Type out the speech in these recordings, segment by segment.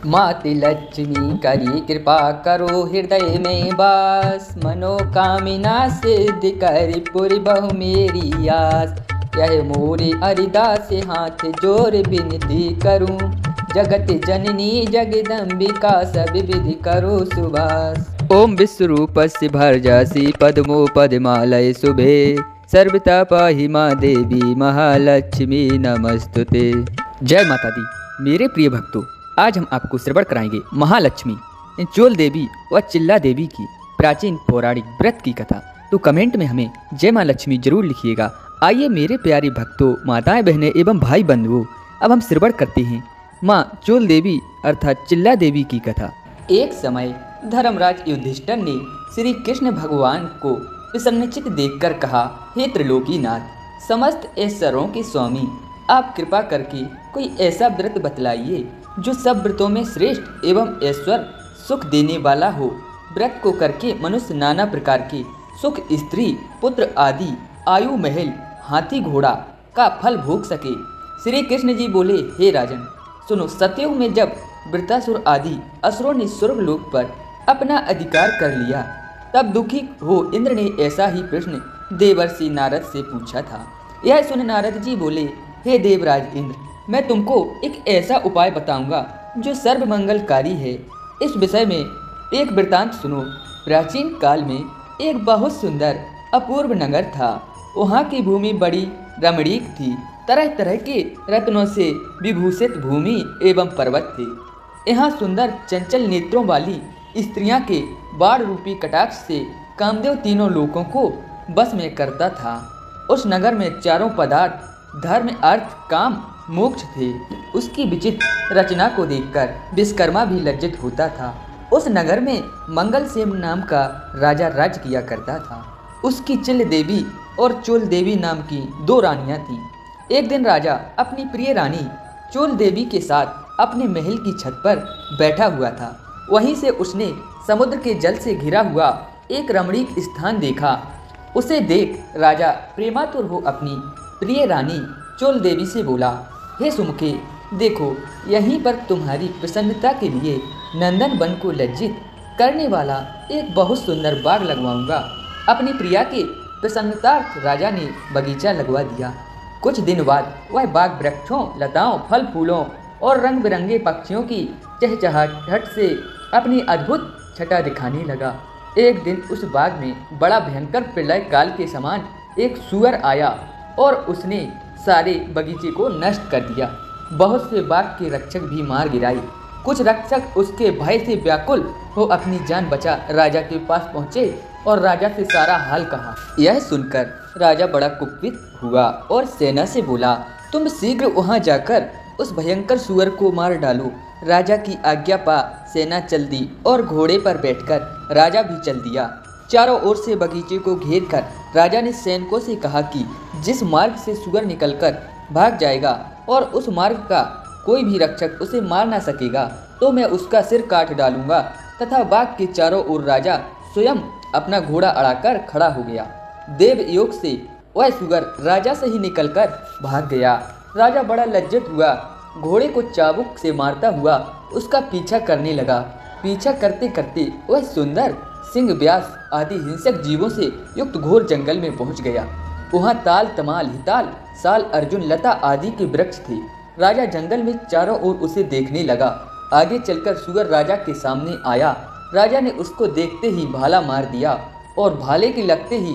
माति लक्ष्मी करी कृपा करो हृदय में वास, मनोकामना सिद्ध कर पुर बहु मेरी आस। यह मोरे अरिदास हाथ जोर विनती करूं, जगत जननी जगदम्बिका सब विधि करो सुभाष। ओम विश्वरूपस्य भर्जासि पद्मो पद्मालय शुभे, सर्वता पाहि माँ देवी महालक्ष्मी नमस्तुते। जय माता दी। मेरे प्रिय भक्तों, आज हम आपको श्रवण कराएंगे महालक्ष्मी चोल देवी व चिल्ला देवी की प्राचीन पौराणिक व्रत की कथा। तो कमेंट में हमें जय माँ लक्ष्मी जरूर लिखिएगा। आइए मेरे प्यारे भक्तों, माताएं, बहनें एवं भाई बंधुओं, अब हम श्रवण करते हैं माँ चोल देवी अर्थात चिल्ला देवी की कथा। एक समय धर्मराज युधिष्ठिर ने श्री कृष्ण भगवान को प्रसन्नचित देखकर कहा, हे त्रिलोकीनाथ, समस्त ऐश्वर्यों के स्वामी, आप कृपा करके कोई ऐसा व्रत बतलाइए जो सब व्रतों में श्रेष्ठ एवं ऐश्वर्य सुख देने वाला हो। व्रत को करके मनुष्य नाना प्रकार के सुख, स्त्री पुत्र आदि, आयु महल, हाथी घोड़ा का फल भोग सके। श्री कृष्ण जी बोले, हे राजन, सुनो, सतयुग में जब वृत्रासुर आदि असुरों ने स्वर्गलोक पर अपना अधिकार कर लिया, तब दुखी हो इंद्र ने ऐसा ही प्रश्न देवर्षि नारद से पूछा था। यह सुन नारद जी बोले, हे देवराज इंद्र, मैं तुमको एक ऐसा उपाय बताऊंगा जो सर्व मंगलकारी है। इस विषय में एक वृतांत सुनो। प्राचीन काल में एक बहुत सुंदर अपूर्व नगर था। वहाँ की भूमि बड़ी रमणीक थी। तरह तरह के रत्नों से विभूषित भूमि एवं पर्वत थे। यहाँ सुंदर चंचल नेत्रों वाली स्त्रियाँ के बाढ़ रूपी कटाक्ष से कामदेव तीनों लोकों को बस में करता था। उस नगर में चारों पदार्थ धर्म, अर्थ, काम, मोक्ष थे। उसकी विचित्र रचना को देखकर विश्वकर्मा भी लज्जित होता था। उस नगर में मंगलसेन नाम का राजा राज्य किया करता था। उसकी चिल देवी और चोल देवी नाम की दो रानियां थीं। एक दिन राजा अपनी प्रिय रानी चोल देवी के साथ अपने महल की छत पर बैठा हुआ था। वहीं से उसने समुद्र के जल से घिरा हुआ एक रमणीक स्थान देखा। उसे देख राजा प्रेमातुर हो अपनी प्रिय रानी चोल देवी से बोला, हे सुमुखे, देखो, यहीं पर तुम्हारी प्रसन्नता के लिए नंदन वन को लज्जित करने वाला एक बहुत सुंदर बाग लगवाऊंगा। अपनी प्रिया के प्रसन्नतार्थ राजा ने बगीचा लगवा दिया। कुछ दिन बाद वह बाग वृक्षों, लताओं, फल फूलों और रंग बिरंगे पक्षियों की चहचहाहट से अपनी अद्भुत छटा दिखाने लगा। एक दिन उस बाग में बड़ा भयंकर प्रलय काल के समान एक सूअर आया और उसने सारे बगीचे को नष्ट कर दिया। बहुत से बाग के रक्षक भी मार गिराए। कुछ रक्षक उसके भय से व्याकुल हो अपनी जान बचा राजा के पास पहुँचे और राजा से सारा हाल कहा। यह सुनकर राजा बड़ा कुपित हुआ और सेना से बोला, तुम शीघ्र वहां जाकर उस भयंकर सूअर को मार डालो। राजा की आज्ञा पा सेना चल दी और घोड़े पर बैठकर राजा भी चल दिया। चारों ओर से बगीचे को घेर कर राजा ने सैनिकों से कहा कि जिस मार्ग से सूअर निकलकर भाग जाएगा और उस मार्ग का कोई भी रक्षक उसे मार ना सकेगा, तो मैं उसका सिर काट डालूंगा। तथा बाग के चारों ओर राजा स्वयं अपना घोड़ा अड़ाकर खड़ा हो गया। देव योग से वह सूअर राजा से ही निकलकर भाग गया। राजा बड़ा लज्जित हुआ, घोड़े को चाबुक से मारता हुआ उसका पीछा करने लगा। पीछा करते करते वह सुंदर सिंह, व्यास आदि हिंसक जीवों से युक्त घोर जंगल में पहुंच गया। वहां ताल, तमाल, हिताल, साल, अर्जुन, लता आदि के वृक्ष थे। राजा जंगल में चारों ओर उसे देखने लगा। आगे चलकर सूअर राजा के सामने आया। राजा ने उसको देखते ही भाला मार दिया और भाले के लगते ही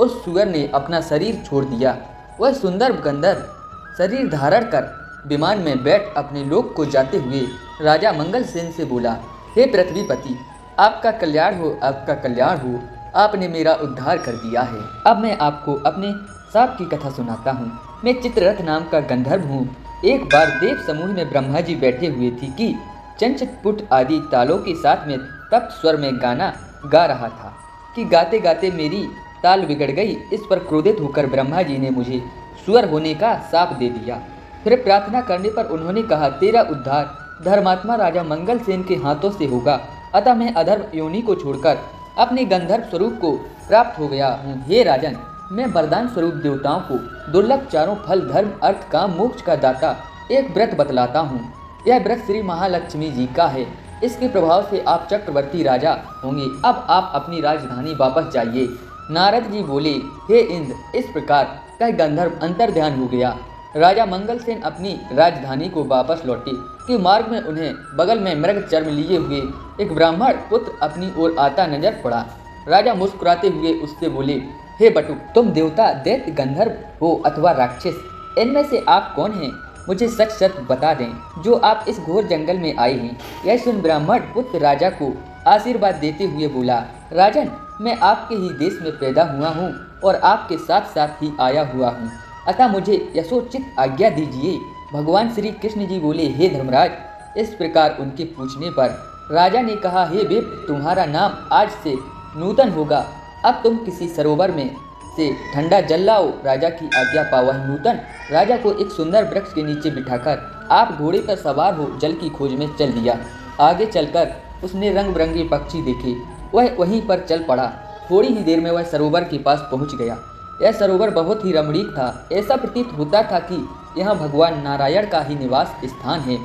उस सूअर ने अपना शरीर छोड़ दिया। वह सुंदर गंधर्व शरीर धारण कर विमान में बैठ अपने लोक को जाते हुए राजा मंगलसेन से बोला, हे पृथ्वीपति, आपका कल्याण हो, आपका कल्याण हो, आपने मेरा उद्धार कर दिया है। अब मैं आपको अपने सांप की कथा सुनाता हूँ। मैं चित्ररथ नाम का गंधर्व हूँ। एक बार देव समूह में ब्रह्मा जी बैठे हुए थे कि चंचटपुट आदि तालों के साथ में तप्त स्वर में गाना गा रहा था कि गाते गाते मेरी ताल बिगड़ गई। इस पर क्रोधित होकर ब्रह्मा जी ने मुझे सुअर होने का शाप दे दिया। फिर प्रार्थना करने पर उन्होंने कहा, तेरा उद्धार धर्मात्मा राजा मंगलसेन के हाथों से होगा, अतः मैं अधर्म योनि को छोड़कर अपने गंधर्व स्वरूप को प्राप्त हो गया हूँ। हे राजन, मैं वरदान स्वरूप देवताओं को दुर्लभ चारों फल, धर्म, अर्थ, काम, मोक्ष का दाता एक व्रत बतलाता हूँ। यह व्रत श्री महालक्ष्मी जी का है। इसके प्रभाव से आप चक्रवर्ती राजा होंगे। अब आप अपनी राजधानी वापस जाइए। नारद जी बोले, हे इंद्र, इस प्रकार कह गंधर्व अंतर्ध्यान हो गया। राजा मंगलसेन अपनी राजधानी को वापस लौटे कि मार्ग में उन्हें बगल में मृग चर्म लिए हुए एक ब्राह्मण पुत्र अपनी ओर आता नजर पड़ा। राजा मुस्कुराते हुए उससे बोले, हे बटुक, तुम देवता, दैत्य, गंधर्व हो अथवा राक्षस, इनमें से आप कौन हैं? मुझे सच सच बता दें जो आप इस घोर जंगल में आए हैं। यह सुन ब्राह्मण पुत्र राजा को आशीर्वाद देते हुए बोला, राजन, मैं आपके ही देश में पैदा हुआ हूँ और आपके साथ साथ ही आया हुआ हूँ, अतः मुझे यथोचित आज्ञा दीजिए। भगवान श्री कृष्ण जी बोले, हे धर्मराज। इस प्रकार उनके पूछने पर राजा ने कहा, हे विप्र, तुम्हारा नाम आज से नूतन होगा। अब तुम किसी सरोवर में से ठंडा जल लाओ। राजा की आज्ञा पावा नूतन राजा को एक सुंदर वृक्ष के नीचे बिठाकर आप घोड़े पर सवार हो जल की खोज में चल दिया। आगे चलकर उसने रंग बिरंगे पक्षी देखे। वह वहीं पर चल पड़ा। थोड़ी ही देर में वह सरोवर के पास पहुंच गया। यह सरोवर बहुत ही रमणीक था। ऐसा प्रतीत होता था कि यहाँ भगवान नारायण का ही निवास स्थान है।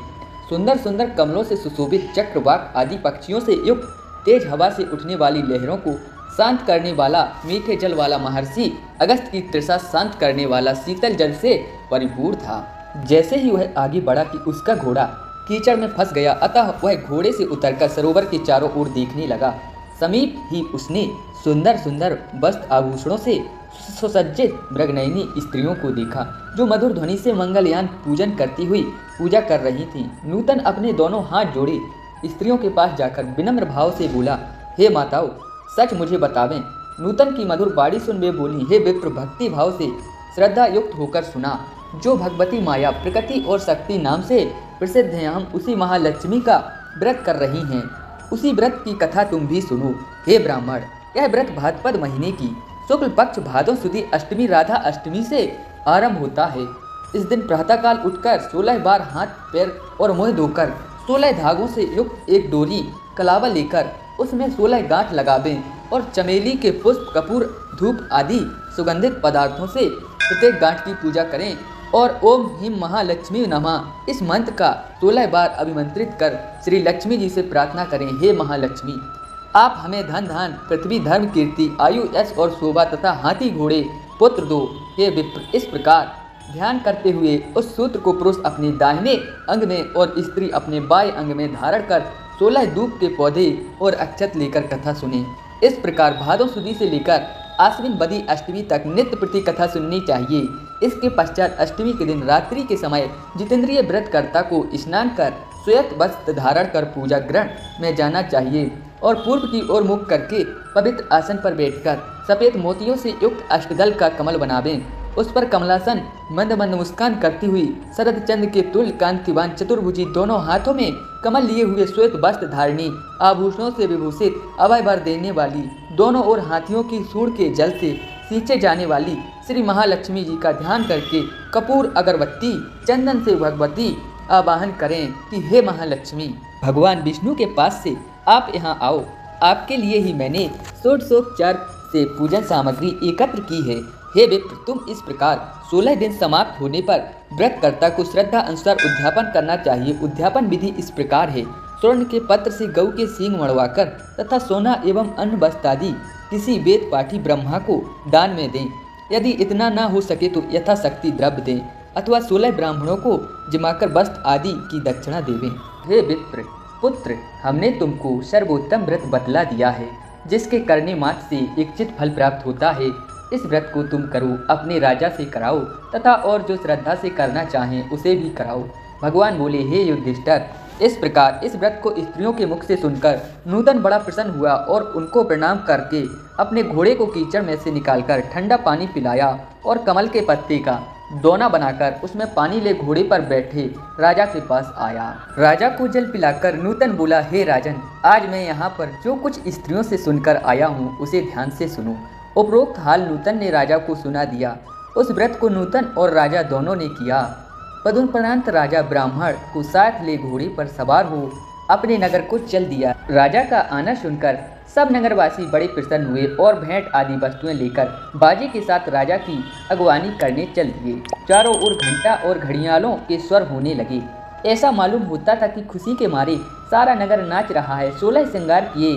सुंदर सुंदर कमलों से सुशोभित चक्रवाक आदि पक्षियों से युक्त, तेज हवा से उठने वाली लहरों को शांत करने वाला मीठे जल वाला महर्षि अगस्त की तृषा शांत करने वाला शीतल जल से परिपूर्ण था। जैसे ही वह आगे बढ़ा कि उसका घोड़ा कीचड़ में फंस गया, अतः वह घोड़े से उतरकर सरोवर के चारों ओर देखने लगा। समीप ही उसने सुंदर सुंदर वस्त्र आभूषणों से सुसज्जित मृगनयनी स्त्रियों को देखा, जो मधुर ध्वनि से मंगलयान पूजन करती हुई पूजा कर रही थीं। नूतन अपने दोनों हाथ जोड़े स्त्रियों के पास जाकर विनम्र भाव से बोला, हे माताओं, सच मुझे बतावें। नूतन की मधुर बाड़ी सुन वे बोली, हे विप्र, भक्ति भाव से श्रद्धा युक्त होकर सुना। जो भगवती माया, प्रकृति और शक्ति नाम से प्रसिद्ध हैं, हम उसी महालक्ष्मी का व्रत कर रही हैं। उसी व्रत की कथा तुम भी सुनो। हे ब्राह्मण, यह व्रत भाद्रपद महीने की शुक्ल पक्ष भादों सुदी अष्टमी राधा अष्टमी से आरंभ होता है। इस दिन प्रातःकाल उठकर 16 बार हाथ पैर और मुँह धोकर 16 धागों से युक्त एक डोरी कलावा लेकर उसमें 16 गांठ लगावें और चमेली के पुष्प, कपूर, धूप आदि सुगंधित पदार्थों से प्रत्येक गांठ की पूजा करें और ओम ह्रीं महालक्ष्मी नमः इस मंत्र का 16 बार अभिमंत्रित कर श्री लक्ष्मी जी से प्रार्थना करें। हे महालक्ष्मी, आप हमें धन धान, पृथ्वी, धर्म, कीर्ति, आयु, यश और शोभा तथा हाथी घोड़े पुत्र दो। हे विप्र, इस प्रकार ध्यान करते हुए उस सूत्र को पुरुष अपने दाहिने अंग में और स्त्री अपने बाएं अंग में धारण कर 16 धूप के पौधे और अक्षत लेकर कथा सुने। इस प्रकार भादों सुदी से लेकर आश्विन बदी अष्टमी तक नित्य प्रति कथा सुननी चाहिए। इसके पश्चात अष्टमी के दिन रात्रि के समय जितेंद्रिय व्रतकर्ता को स्नान कर श्वेत वस्त्र धारण कर पूजा ग्रहण में जाना चाहिए और पूर्व की ओर मुख करके पवित्र आसन पर बैठकर सफेद मोतियों से युक्त अष्टदल का कमल बनावें। उस पर कमलासन मंद मंद मुस्कान करती हुई शरद चंद्र के तुल्य कांतिवान चतुर्भुजी दोनों हाथों में कमल लिए हुए श्वेत वस्त्र धारिणी, आभूषणों से विभूषित, अभय वर देने वाली, दोनों ओर हाथियों की सूंड के जल से सींचे जाने वाली श्री महालक्ष्मी जी का ध्यान करके कपूर, अगरबत्ती, चंदन से भगवती आवाहन करें कि हे महालक्ष्मी, भगवान विष्णु के पास से आप यहाँ आओ। आपके लिए ही मैंने षोडशोपचार से पूजन सामग्री एकत्र की है। हे विप्र, तुम इस प्रकार 16 दिन समाप्त होने पर व्रतकर्ता को श्रद्धा अनुसार उद्यापन करना चाहिए। उद्यापन विधि इस प्रकार है। स्वर्ण के पत्र से गऊ के सींग मड़वाकर तथा सोना एवं अन्न वस्त्र आदि किसी वेद पाठी ब्रह्मा को दान में दें। यदि इतना ना हो सके तो यथाशक्ति द्रव्य दें अथवा 16 ब्राह्मणों को जमाकर वस्त्र आदि की दक्षिणा देवें। हे विप्र पुत्र, हमने तुमको सर्वोत्तम व्रत बतला दिया है, जिसके करने मात्र से इच्छित फल प्राप्त होता है। इस व्रत को तुम करो, अपने राजा से कराओ तथा और जो श्रद्धा से करना चाहें उसे भी कराओ। भगवान बोले, हे युधिष्ठिर, इस प्रकार इस व्रत को स्त्रियों के मुख से सुनकर नूतन बड़ा प्रसन्न हुआ और उनको प्रणाम करके अपने घोड़े को कीचड़ में से निकालकर ठंडा पानी पिलाया और कमल के पत्ते का दोना बनाकर उसमें पानी ले घोड़े पर बैठे राजा के पास आया। राजा को जल पिलाकर नूतन बोला, हे राजन, आज मैं यहाँ पर जो कुछ स्त्रियों से सुनकर आया हूँ उसे ध्यान से सुनो। उपरोक्त हाल नूतन ने राजा को सुना दिया। उस व्रत को नूतन और राजा दोनों ने किया। तदुपरांत राजा ब्राह्मण को साथ ले घोड़े पर सवार हो अपने नगर को चल दिया। राजा का आना सुनकर सब नगरवासी बड़े प्रसन्न हुए और भेंट आदि वस्तुएं लेकर बाजे के साथ राजा की अगवानी करने चल दिए। चारों ओर घंटा और घड़ियालों के स्वर होने लगे। ऐसा मालूम होता था कि खुशी के मारे सारा नगर नाच रहा है। 16 श्रृंगार किए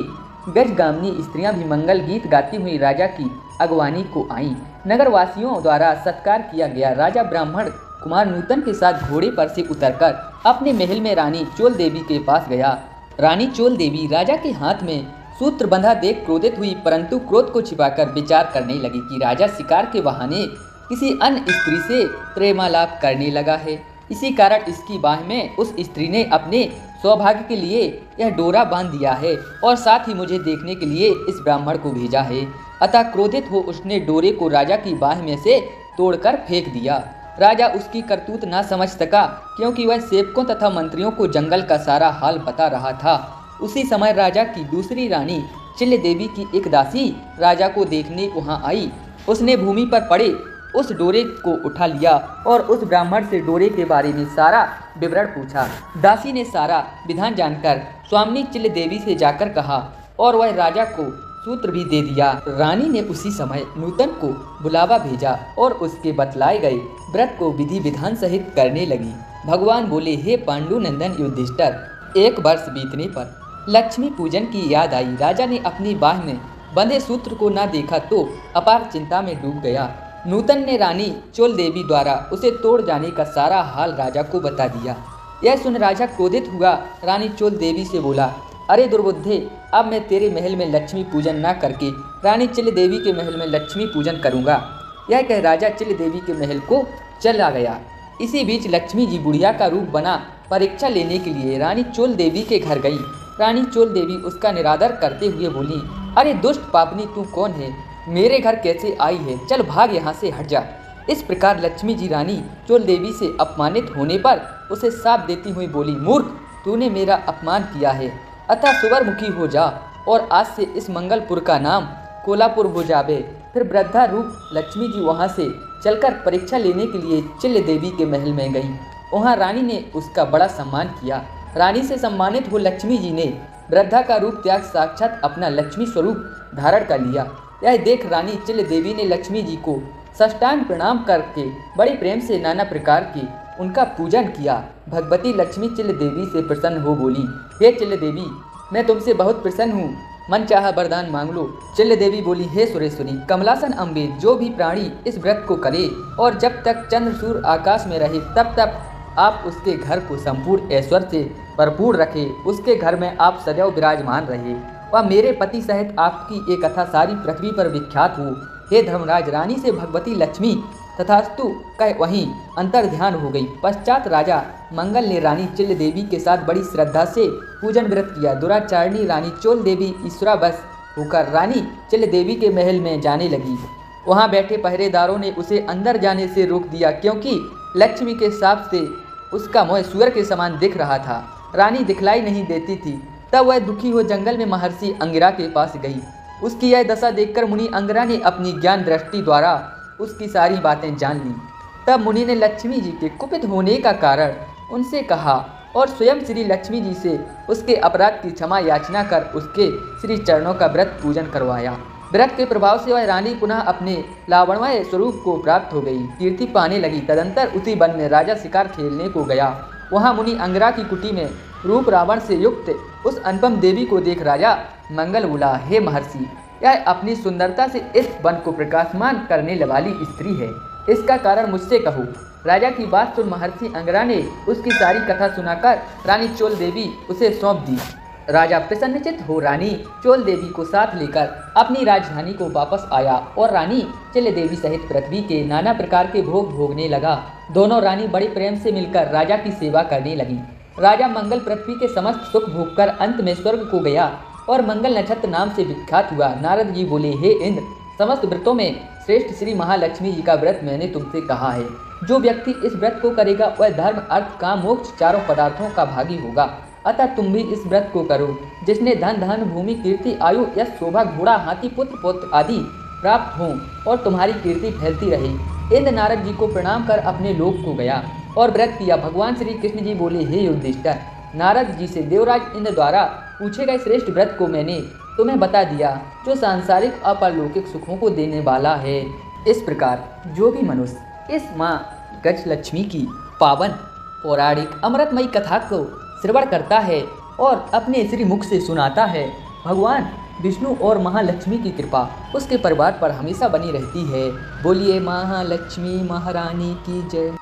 गजगामिनी स्त्रियां भी मंगल गीत गाती हुई राजा की अगवानी को आईं। नगरवासियों द्वारा सत्कार किया गया। राजा ब्राह्मण कुमार नूतन के साथ घोड़े पर से उतरकर अपने महल में रानी चोल देवी के पास गया। रानी चोल देवी राजा के हाथ में सूत्र बंधा देख क्रोधित हुई, परंतु क्रोध को छिपाकर विचार करने लगी कि राजा शिकार के बहाने किसी अन्य स्त्री से प्रेमालाप करने लगा है। इसी कारण इसकी बाह में उस स्त्री ने अपने सौभाग्य के लिए यह डोरा बांध दिया है और साथ ही मुझे देखने के लिए इस ब्राह्मण को भेजा है। अतः क्रोधित हो उसने डोरे को राजा की बाह में से तोड़कर फेंक दिया। राजा उसकी करतूत ना समझ सका, क्योंकि वह सेवकों तथा मंत्रियों को जंगल का सारा हाल बता रहा था। उसी समय राजा की दूसरी रानी चिल्ल देवी की एक दासी राजा को देखने वहां आई। उसने भूमि पर पड़े उस डोरे को उठा लिया और उस ब्राह्मण से डोरे के बारे में सारा विवरण पूछा। दासी ने सारा विधान जानकर स्वामिनी चिल्ल देवी से जाकर कहा और वह राजा को सूत्र भी दे दिया। रानी ने उसी समय नूतन को बुलावा भेजा और उसके बतलाए गए व्रत को विधि विधान सहित करने लगी। भगवान बोले, हे पांडुनंदन युधिष्ठिर, 1 वर्ष बीतने पर लक्ष्मी पूजन की याद आई। राजा ने अपनी बाह में बंधे सूत्र को न देखा तो अपार चिंता में डूब गया। नूतन ने रानी चोल देवी द्वारा उसे तोड़ जाने का सारा हाल राजा को बता दिया। यह सुन राजा क्रोधित हुआ। रानी चोल देवी से बोला, अरे दुर्बुद्धे, अब मैं तेरे महल में लक्ष्मी पूजन न करके रानी चिल्ल देवी के महल में लक्ष्मी पूजन करूंगा। यह कह राजा चिल्ल देवी के महल को चला गया। इसी बीच लक्ष्मी जी बुढ़िया का रूप बना परीक्षा लेने के लिए रानी चोल देवी के घर गई। रानी चोल देवी उसका निरादर करते हुए बोली, अरे दुष्ट पापनी, तू कौन है? मेरे घर कैसे आई है? चल भाग यहाँ से, हट जा। इस प्रकार लक्ष्मी जी रानी चोल देवी से अपमानित होने पर उसे शाप देती हुई बोली, मूर्ख, तूने मेरा अपमान किया है, अतः सुवरमुखी हो जा और आज से इस मंगलपुर का नाम कोलापुर हो जावे। फिर वृद्धा रूप लक्ष्मी जी वहाँ से चलकर परीक्षा लेने के लिए चिल्ल देवी के महल में गई। वहाँ रानी ने उसका बड़ा सम्मान किया। रानी से सम्मानित हो लक्ष्मी जी ने वृद्धा का रूप त्याग साक्षात अपना लक्ष्मी स्वरूप धारण कर लिया। यह देख रानी चिल्ल देवी ने लक्ष्मी जी को साष्टांग प्रणाम करके बड़े प्रेम से नाना प्रकार के उनका पूजन किया। भगवती लक्ष्मी चिल्ल देवी से प्रसन्न हो बोली, हे चिल्ल देवी, मैं तुमसे बहुत प्रसन्न हूँ, मन चाहा वरदान मांग लो। चिल्ल देवी बोली, हे सुरेश्वरी, कमलासन अम्बे, जो भी प्राणी इस व्रत को करे और जब तक चंद्र सूर्य आकाश में रहे तब तक आप उसके घर को संपूर्ण ऐश्वर्य से भरपूर रखे, उसके घर में आप सदैव विराजमान रहे व मेरे पति सहित आपकी एक कथा सारी पृथ्वी पर विख्यात हो। हे धर्मराज, रानी से भगवती लक्ष्मी तथास्तु कह वहीं अंतर ध्यान हो गई। पश्चात राजा मंगल ने रानी चिल्ल देवी के साथ बड़ी श्रद्धा से पूजन व्रत किया। दुराचारिणी रानी चोल देवी ईश्वरावश होकर रानी चिल्ल देवी के महल में जाने लगी। वहां बैठे पहरेदारों ने उसे अंदर जाने से रोक दिया, क्योंकि लक्ष्मी के शाप से उसका मुँह सूअर के समान दिख रहा था। रानी दिखलाई नहीं देती थी। तब वह दुखी हो जंगल में महर्षि अंगिरा के पास गई। उसकी यह दशा देखकर मुनि अंगिरा ने अपनी ज्ञान दृष्टि द्वारा उसकी सारी बातें जान ली। तब मुनि ने लक्ष्मी जी के कुपित होने का कारण उनसे कहा और स्वयं श्री लक्ष्मी जी से उसके अपराध की क्षमा याचना कर उसके श्री चरणों का व्रत पूजन करवाया। व्रत के प्रभाव से वह रानी पुनः अपने लावण्यमय स्वरूप को प्राप्त हो गई, कीर्ति पाने लगी। तदंतर उसी वन में राजा शिकार खेलने को गया। वहाँ मुनि अंगिरा की कुटी में रूप रावण से युक्त उस अनुपम देवी को देख राजा मंगल बोला, हे महर्षि, यह अपनी सुंदरता से इस वन को प्रकाशमान करने वाली स्त्री है, इसका कारण मुझसे कहो। राजा की बात सुन महर्षि अंगिरा ने उसकी सारी कथा सुनाकर रानी चोल देवी उसे सौंप दी। राजा प्रसन्नचित्त हो रानी चोल देवी को साथ लेकर अपनी राजधानी को वापस आया और रानी चिल्ल देवी सहित पृथ्वी के नाना प्रकार के भोग भोगने लगा। दोनों रानी बड़े प्रेम से मिलकर राजा की सेवा करने लगी। राजा मंगल पृथ्वी के समस्त सुख भोगकर अंत में स्वर्ग को गया और मंगल नक्षत्र नाम से विख्यात हुआ। नारद जी बोले, हे इंद्र, समस्त व्रतों में श्रेष्ठ श्री महालक्ष्मी जी का व्रत मैंने तुमसे कहा है। जो व्यक्ति इस व्रत को करेगा वह धर्म, अर्थ, काम, मोक्ष चारों पदार्थों का भागी होगा। अतः तुम भी इस व्रत को करो। जिसने धन, धान, भूमि, कीर्ति, आयु, यश, शोभा, घोड़ा, हाथी, पुत्र, पौत्र आदि प्राप्त हों और तुम्हारी कीर्ति फैलती रहे। इंद्र नारद जी को प्रणाम कर अपने लोक को गया और व्रत किया। भगवान श्री कृष्ण जी बोले, हे युधिष्ठिर, नारद जी से देवराज इंद्र द्वारा पूछे गए श्रेष्ठ व्रत को मैंने तुम्हें बता दिया, जो सांसारिक अपरलौकिक सुखों को देने वाला है। इस प्रकार जो भी मनुष्य इस माँ गजलक्ष्मी की पावन पौराणिक अमृतमयी कथा को श्रवण करता है और अपने श्रीमुख से सुनाता है। भगवान विष्णु और महालक्ष्मी की कृपा उसके परिवार पर हमेशा बनी रहती है। बोलिए महालक्ष्मी महारानी की जय।